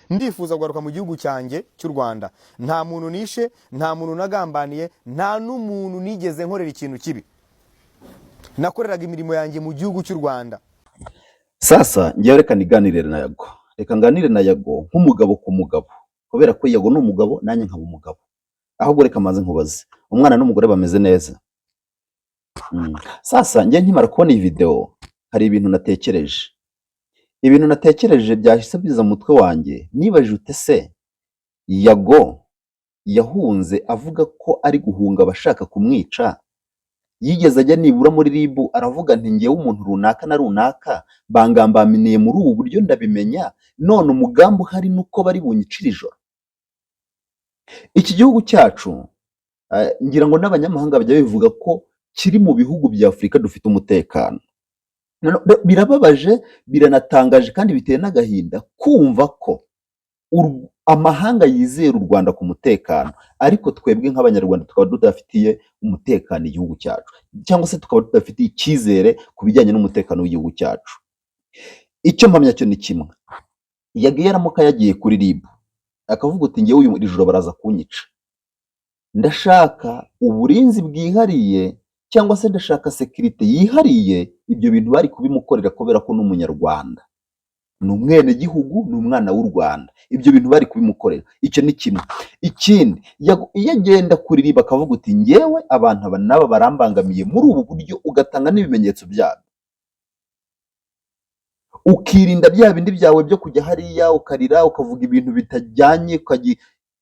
ndifuza kugaruka mu gihugu cyanjye cy'u Rwanda, nta muntu nishe, nta muntu nagambaniye, nta n'umuntu nigeze nkorera ikintu kibi, nakoreraga imirimo yanjye mu gihugu cy'u Rwanda. Sasa ngiye reka niganire na Yago, reka nganire na Yago nk'umugabo ku mugabo, kubera ko Yago ni umugabo nanjye nkaba umugabo. Ahubwo reka maze nkubaze, umwana n'umugore bameze neza? Sasa ngiye nkimara kubona iyi video, hari ibintu natekereje byahise biza mu mutwe wanjye, nibajije ute se Yago yahunze avuga ko ari guhunga abashaka kumwica, yigeze ajya nibura muri RIB aravuga nti ngewe umuntu runaka na runaka bangambaminiye muri ubu buryo ndabimenya, none umugambi uhari nuko bari bunyicira ijoro? Iki gihugu cyacu ngira ngo n'abanyamahanga bajya bivuga ko kiri mu bihugu bya Afurika dufite umutekano. Birababaje, biranatangaje kandi biteye n'agahinda kumva ko amahanga yizera u Rwanda ku mutekano, ariko twebwe nk'abanyarwanda tukaba tudafitiye umutekano igihugu cyacu, cyangwa se tukaba tudafitiye icyizere ku bijyanye n'umutekano w'igihugu cyacu. Icyo mpamya cyo ni kimwe, Yago yaramuka yagiye kuri RIB akavuga uti ngewe uyu ijoro baraza kunyica, ndashaka uburinzi bwihariye cyangwa se ndashaka sekirite yihariye, ibyo bintu bari kubimukorera kubera ko n'umunyarwanda, ni umwene gihugu, ni umwana w'u Rwanda, ibyo bintu bari kubimukorera. Icyo ni kimwe. Ikindi, iyo agenda kuri RIB akavuga uti ngewe abantu aba naba barambangamiye muri ubu buryo, ugatanga n'ibimenyetso byabo, ukirinda bya bindi byawe byo kujya hariya ukarira ukavuga ibintu bitajyanye,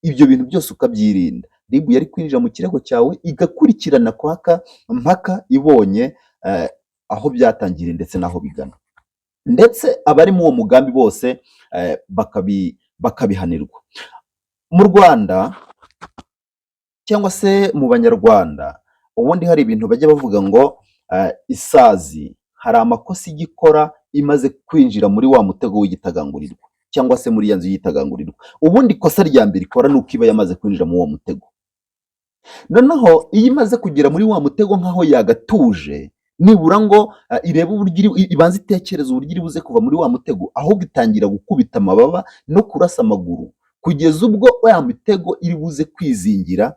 ibyo bintu byose ukabyirinda, RIB yari kwinjira mu kirego cyawe igakurikirana mpaka ibonye aho byatangiriye ndetse n'aho bigana, ndetse abari mu uwo mugambi bose bakabihanirwa. Mu Rwanda cyangwa se mu Banyarwanda ubundi hari ibintu bajya bavuga ngo isazi hari amakosa igikora imaze kwinjira muri wa mutego w'igitagangurirwa, cyangwa se muri ya nzu y'igitagangurirwa. Ubundi ikosa rya mbere ikora nuko iba yamaze kwinjira mu uwo mutego. Noneho iyo imaze kugera muri wa mutego nk'aho yagatuje, nibura ngo irebe uburyo ibanza itekereza uburyo iri buze kuva muri wa mutego, ahubwo itangira gukubita amababa no kurasa amaguru, kugeza ubwo ya mutego iri buze kwizingira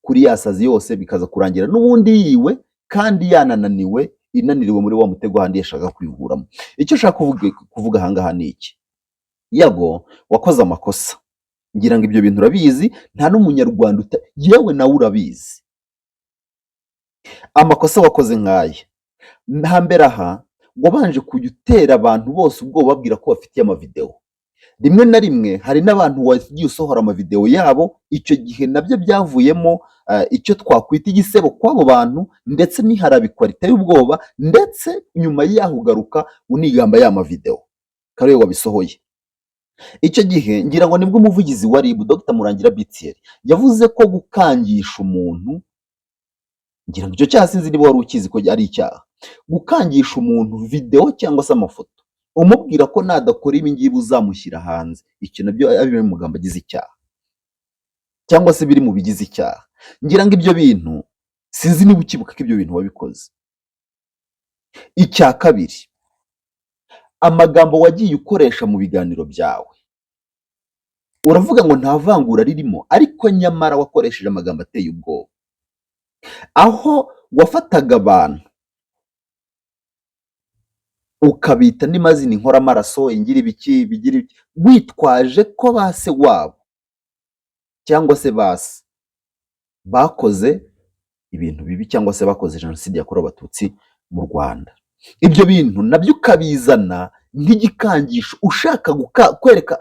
kuri ya sazi yose, bikaza kurangira n'ubundi yiwe kandi yanananiwe, inaniriwe muri wa mutego handi yashaka kwivuramo. Icyo nshaka kuvuga ahangaha ni iki: Yago wakoze amakosa, ngira ngo ibyo bintu urabizi, nta n'umunyarwanda yewe nawe urabizi amakosa wakoze nk'aya. Hambere aha wabanje kujya utera abantu bose ubwo babwira ko bafitiye amavideo. Rimwe na rimwe hari n'abantu wagiye usohora amavideo yabo, icyo gihe nabyo byavuyemo icyo twakwita igisebo kw'abo bantu, ndetse n'iharabikwa riteye ubwoba, ndetse nyuma yaho ugaruka unigamba ya mavideo kare wabisohoye. Icyo gihe ngira ngo nibwo umuvugizi wa RIB Dr Murangira Bitier yavuze ko gukangisha umuntu, ngira ngo icyo cyaha sinzi niba wari ukizi ko ari icyaha, gukangisha umuntu video cyangwa se amafoto umubwira ko nadakora ibi ngibi uzamushyira hanze, icyo nabyo ari mu mugambo agize icyaha, cyangwa se biri mu bigize icyaha. Ngira ngo ibyo bintu sinzi niba ukibuka ko ibyo bintu wabikoze. Icya kabiri, amagambo wagiye ukoresha mu biganiro byawe, uravuga ngo nta vangura ririmo, ariko nyamara wakoresheje amagambo ateye ubwoba, aho wafataga abantu ukabita n'imazina inkoramaraso, ingira ibiki bigira ibiki, witwaje ko base wabo cyangwa se base bakoze ibintu bibi cyangwa se bakoze jenoside yakorewe Abatutsi mu Rwanda. Ibyo bintu nabyo ukabizana nk'igikangisho, ushaka kwereka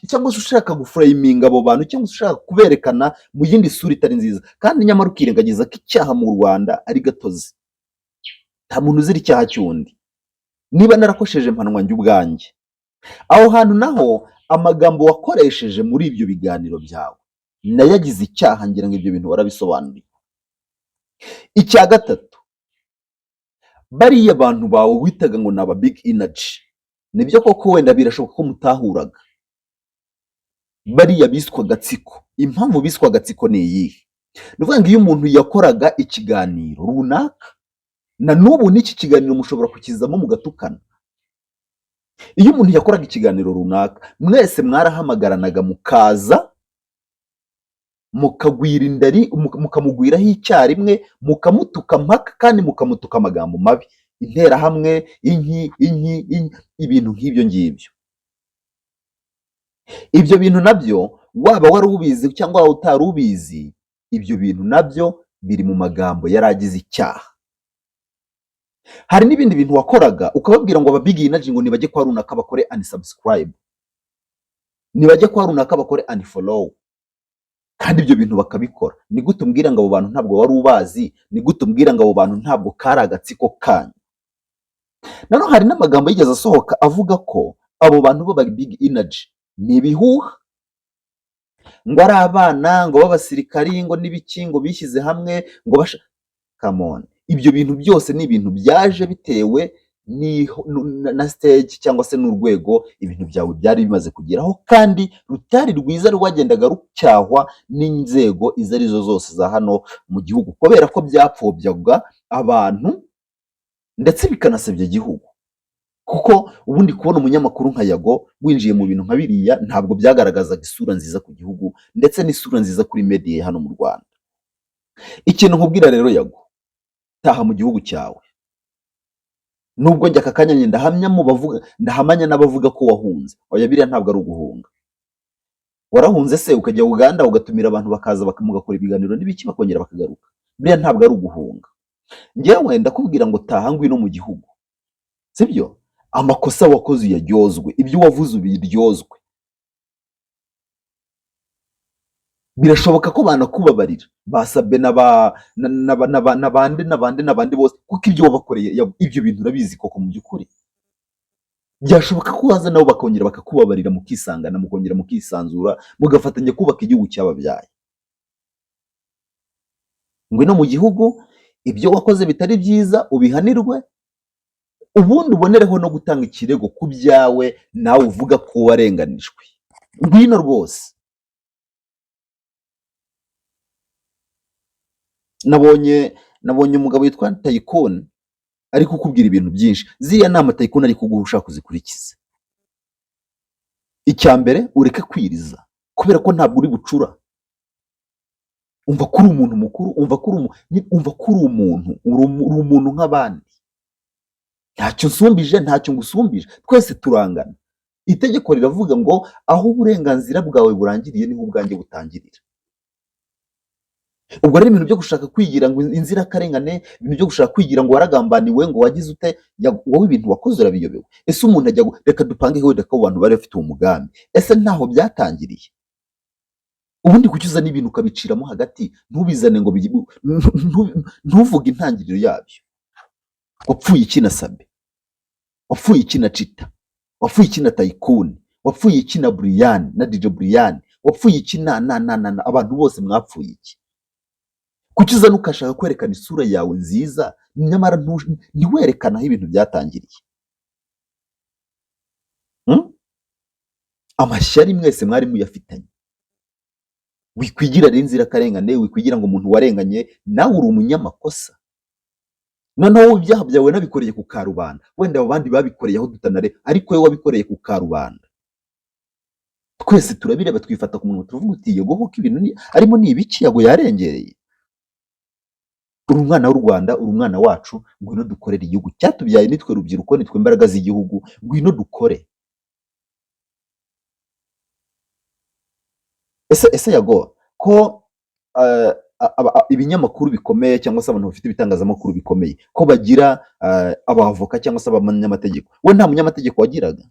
cyangwa se ushaka guframinga abo bantu, cyangwa se ushaka kuberekana mu yindi sura itari nziza, kandi nyamara ukirengagiza ko icyaha mu Rwanda ari gatozi, nta muntu uzira icyaha cy'undi. Niba narakosheje mpanwa njye ubwanjye, aho hantu naho amagambo wakoresheje muri ibyo biganiro byawe nayagize icyaha, ngira ngo ibyo bintu warabisobanuriye. Icya gatatu, bariya abantu bawe witaga ngo ni aba big energy, nibyo koko wenda birashoboka ko mutahuraga, bariya biswa Gatsiko. Impamvu biswa Gatsiko ni iyihe? Ni ukuvuga ngo iyo umuntu yakoraga ikiganiro runaka, na n'ubu n'iki kiganiro mushobora kukizamo mugatukana, iyo umuntu yakoraga ikiganiro runaka mwese mwarahamagaranaga mukaza mukagwira indari mukamugwiraho icyarimwe mukamutuka mpaka kandi mukamutuka amagambo mabi, interahamwe, ibintu nk'ibyo ngibyo. Ibyo bintu nabyo waba wari ubizi cyangwa waba utari ubizi, ibyo bintu nabyo biri mu magambo yari agize icyaha. Hari n'ibindi bintu wakoraga ukababwira ngo ababigi inaji ngo nibajye kwa runaka bakore unsubscribe, nibajye kwa runaka bakore unfollow, kandi ibyo bintu bakabikora. Ni gute umbwira ngo abo bantu ntabwo wari ubazi? Ni gute umbwira ngo abo bantu ntabwo kari agatsiko kanyu? Nanone hari n'amagambo yigeze asohoka avuga ko abo bantu baba big energy ni ibihuha, ngo ari abana ngo b'abasirikari ngo n'ibiki ngo bishyize hamwe ngo come on. Ibyo bintu byose ni ibintu byaje bitewe na stage cyangwa se n'urwego ibintu byawe byari bimaze kugeraho, kandi rutari rwiza rwagendaga rucyahwa n'inzego izo arizo zose za hano mu gihugu, kubera ko byapfobyaga abantu ndetse bikanasebya igihugu. Kuko ubundi kubona umunyamakuru nka Yago winjiye mu bintu nka biriya ntabwo byagaragazaga isura nziza ku gihugu ndetse n'isura nziza kuri media hano mu Rwanda. Ikintu nkubwira rero Yago, taha mu gihugu cyawe. Nubwo njya akakanya ndahamanya n'abavuga ko wahunze, oya biriya ntabwo ari uguhunga. Warahunze se ukajya Uganda ugatumira abantu bakaza bakamugakora ibiganiro n'ibiki bakongera bakagaruka, biriya ntabwo ari uguhunga. Njyewe ndakubwira ngo taha ngwino mu gihugu, sibyo? Amakosa wakoze uyaryozwe, ibyo wavuze ubiryozwe. Birashoboka ko banakubabarira, basabwe n'abandi bose, kuko ibyo wabakoreye ibyo bintu urabizi koko mu by'ukuri. Byashoboka ko waza nabo bakongera bakakubabarira, mukisangana, mukongera mukisanzura, mugafatanya kubaka igihugu cyababyaye. Ngwino mu gihugu, ibyo wakoze bitari byiza ubihanirwe, ubundi ubonereho no gutanga ikirego ku byawe nawe uvuga ko warenganijwe. Ngwino rwose. Nabonye umugabo witwa Tycoon ari kukubwira ibintu byinshi. Ziriya nama Tycoon ari kuguha ushaka kuzikurikiza. Icya mbere ureke kwiriza, kubera ko ntabwo uri bucura. Umva ko uri umuntu mukuru, umva ko uri umuntu nk'abandi. Ntacyo nsumbije, ntacyo ngusumbije, twese turangana. Itegeko riravuga ngo aho uburenganzira bwawe burangiriye niho ubwanjye butangirira. Ubwo rero ibintu byo gushaka kwigira ngo inzirakarengane, ibintu byo gushaka kwigira ngo waragambaniwe, ngo wagize ute, wowe ibintu wakoze urabiyobewe. Ese umuntu ajya reka dupange wenda ko abantu bari bafite umugambi, ese ntaho byatangiriye? Ubundi kucyuza n'ibintu ukabiciramo hagati, ntubizane ngo ntuvuge intangiriro yabyo. Wapfuye iki na Sabe? Wapfuye iki na Chita? Wapfuye iki na Tycoon? Wapfuye iki na Brian na DJ Brian? Wapfuye iki na abantu bose mwapfuye iki? Kucyuza nukashaka kwerekana isura yawe nziza, nyamara ntiwerekana aho ibintu byatangiriye. Amashyari mwese mwari muyafitanye. Wikwigira inzirakarengane, wikwigira ngo umuntu warenganye nawe uri umunyamakosa. Noneho ibyaha byawe nabikoreye ku karubanda, wenda abo bandi babikoreye aho dutanare, ariko wowe wabikoreye ku karubanda. Twese turabireba twifata ku muntu tuvuga uti Yago ko ibintu arimo ni ibiki Yago yarengereye. Uri umwana w'u Rwanda, uri umwana wacu, ngwino dukorere igihugu cyatubyaye, nitwe rubyiruko, nitwe imbaraga z'igihugu, ngwino dukore. Ese Yago ko ibinyamakuru bikomeye cyangwa se abantu bafite ibitangazamakuru bikomeye ko bagira abavoka cyangwa se abanyamategeko, we nta munyamategeko wagiraga?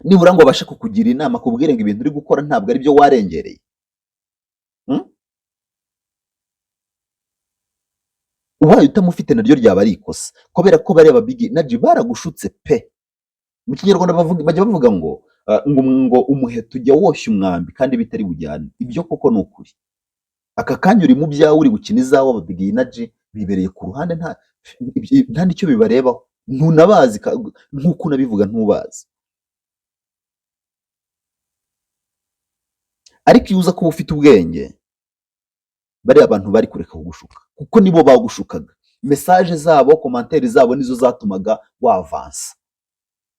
Nibura ngo abashe kukugira inama, kubwire ngo ibintu uri gukora ntabwo ari byo warengereye. Ubaye utamufite naryo ryaba ari ikosa, kubera ko bareba big energy baragushutse pe. Mu Kinyarwanda bajya bavuga ngo umuheto ujya woshya umwambi kandi bitari bujyane. Ibyo koko ni ukuri. Aka kanya uri mu byawe uri gukina izawe, aba big energy bibereye ku ruhande, nta nicyo bibarebaho, ntunabazi nk'uko unabivuga ntubazi. Ariko iyo uza kuba ufite ubwenge, bari abantu bari kureka kugushuka, kuko nibo bagushukaga. Message zabo, commentaire zabo nizo zatumaga wavansa.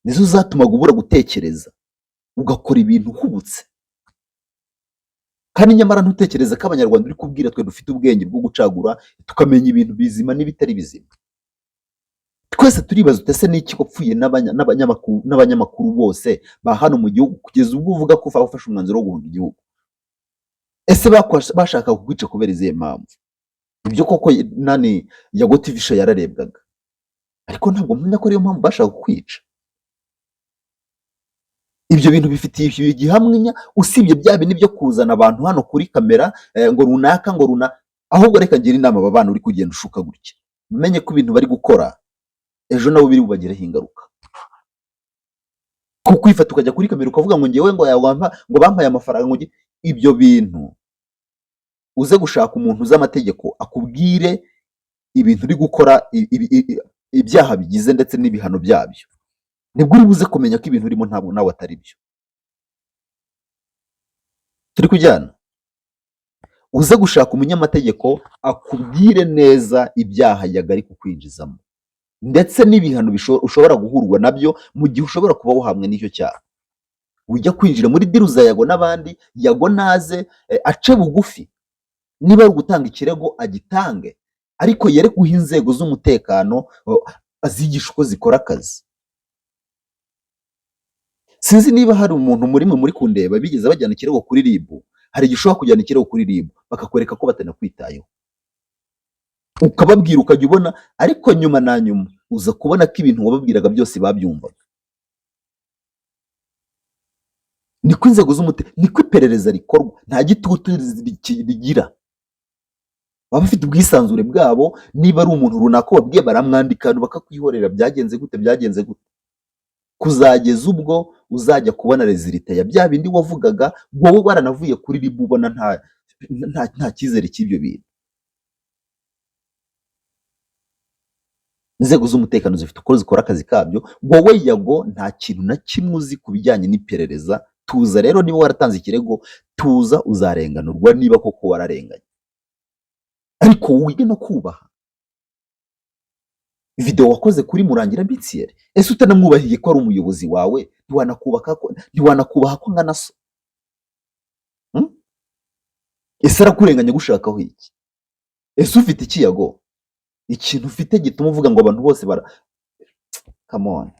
nizo zatumaga ubura gutekereza ugakora ibintu uhubutse, kandi nyamara ntutekereze ko abanyarwanda uri kubwira twe dufite ubwenge bwo gucagura tukamenya ibintu bizima n'ibitari bizima. Twese turibaza utese n'iki wapfuye n'abanyamakuru bose ba hano mu gihugu kugeza ubwo uvuga ko ufashe umwanzuro wo guhunga igihugu. Ese bashaka kukwica kubera izihe mpamvu? Ibyo koko nani Yago TV show yararebwaga, ariko ntabwo mpamya ko ariyo mpamvu bashaka kukwica. Ibyo bintu bifitiye igihamya usibye bya bintu byo kuzana abantu hano kuri kamera ngo runaka ahubwo reka ngira inama aba bana uri kugenda ushuka gutya, umenye ko ibintu bari gukora ejo nabo biri bubagireho ingaruka. Kuko kwifata ukajya kuri kamera ukavuga ngo ngewe ngo bampaye amafaranga ngo ibyo bintu uze gushaka umuntu uzi amategeko akubwire ibintu uri gukora ibyaha bigize ndetse n'ibihano byabyo, nibwo uri buze kumenya ko ibintu urimo ntabwo nawe atari byo. Turi kujyana, uze gushaka umunyamategeko akubwire neza ibyaha yagari kukwinjizamo ndetse n'ibihano ushobora guhurwa nabyo mu gihe ushobora kuba wahamwe n'icyo cyaha. Ujya kwinjira muri diru za Yago n'abandi, Yago naze ace bugufi, niba ari gutanga ikirego agitange, ariko yere guha inzego z'umutekano azigisha uko zikora akazi. Sinzi niba hari umuntu muri kundeba bigeze bajyana ikirego kuri RIB, hari igishobora kujyana ikirego kuri RIB bakakwereka ko batanakwitayeho, ukababwira ukajya ubona, ariko nyuma na nyuma uza kubona ko ibintu wababwiraga byose babyumvaga. Niko inzego niko iperereza rikorwa, nta gitutu rigira. Baba bafite ubwisanzure bwabo, niba ari umuntu runaka wabwiye baramwandika bakakwihorera byagenze gute, kuzageza ubwo uzajya kubona resulta ya bya bindi wavugaga wowe waranavuye kuri RIB ubona nta cyizere cy'ibyo bintu. Inzego z'umutekano zifite uko zikora akazi kabyo, wowe Yago nta kintu na kimwe uzi ku bijyanye n'iperereza. Tuza rero, niba waratanze ikirego tuza uzarenganurwa niba koko wararenganye, ariko wige no kubaha. Video wakoze kuri Murangira Bitsiyeri, ese utanamwubahiye ko ari umuyobozi wawe, ntiwanakubaha ko ngana so? Ese arakurenganya gushakaho iki? Ese ufite iki Yago? Ikintu ufite gituma uvuga ngo abantu bose come on.